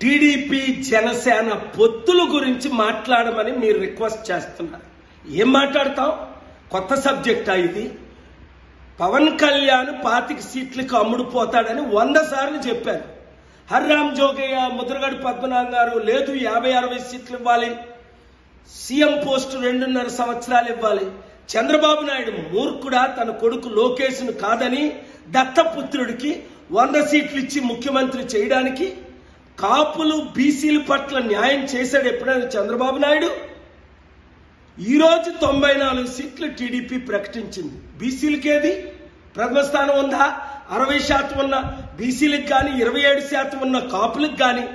TDP Janasena పొత్తుల గురించి మాట్లాడమని మీరు రిక్వెస్ట్ చేస్తున్నారు. ఏం మాట్లాడతాం? కొత్త సబ్జెక్టా ఇది? పవన్ కళ్యాణ్ 25 సీట్లకు అమ్ముడుపోతాడని 100 సార్లు చెప్పారు. హర్రామ్ జోగయ్య, ముద్రగడ పద్మనాభం గారు లేదు 50-60 సీట్లు ఇవ్వాలి, సీఎం పోస్టు 2.5 సంవత్సరాలు ఇవ్వాలి. చంద్రబాబు నాయుడు మూర్ఖుడా తన కొడుకు లోకేష్ను కాదని దత్తపుత్రుడికి 100 సీట్లు ఇచ్చి ముఖ్యమంత్రి చేయడానికి? కాపులు బీసీల పట్ల న్యాయం చేశాడు ఎప్పుడైనా చంద్రబాబు నాయుడు? ఈరోజు 94 సీట్లు టీడీపీ ప్రకటించింది. బీసీలకేది ప్రథమ స్థానం ఉందా? 60% ఉన్న బీసీలకు కానీ 27% ఉన్న కాపులకు కానీ.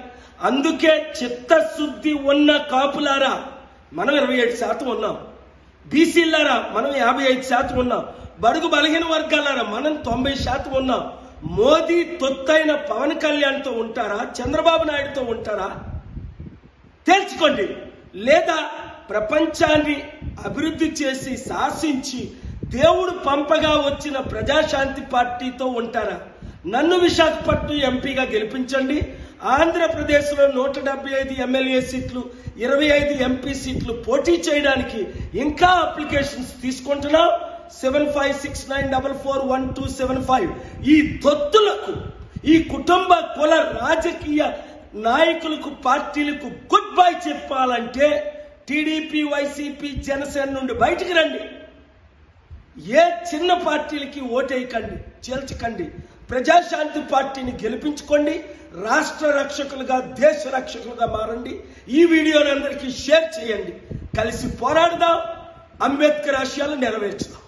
అందుకే చిత్తశుద్ధి ఉన్న కాపులారా మనం 27% ఉన్నాం, బీసీలారా మనం 55% ఉన్నాం, బడుగు బలహీన వర్గాలారా మనం 90% ఉన్నాం. మోదీ తొత్తైన పవన్ కళ్యాణ్తో ఉంటారా, చంద్రబాబు నాయుడుతో ఉంటారా? తేల్చుకోండి. లేదా ప్రపంచాన్ని అభివృద్ధి చేసి శాసించి దేవుడు పంపగా వచ్చిన ప్రజాశాంతి పార్టీతో ఉంటారా? నన్ను విశాఖపట్నం ఎంపీగా గెలిపించండి. ఆంధ్రప్రదేశ్లో 175 ఎమ్మెల్యే సీట్లు, 25 ఎంపీ సీట్లు పోటీ చేయడానికి ఇంకా అప్లికేషన్స్ తీసుకుంటున్నాం. 7569441275. ఈ తొత్తులకు, ఈ కుటుంబ కుల రాజకీయ నాయకులకు, పార్టీలకు గుడ్ బై చెప్పాలంటే టీడీపీ, వైసీపీ, జనసేన నుండి బయటికి రండి. ఏ చిన్న పార్టీలకి ఓటేయకండి, చేల్చకండి. ప్రజాశాంతి పార్టీని గెలిపించుకోండి. రాష్ట్ర రక్షకులుగా, దేశ రక్షకులుగా మారండి. ఈ వీడియోని అందరికీ షేర్ చేయండి. కలిసి పోరాడదాం, అంబేద్కర్ ఆశయాలు నెరవేర్చుదాం.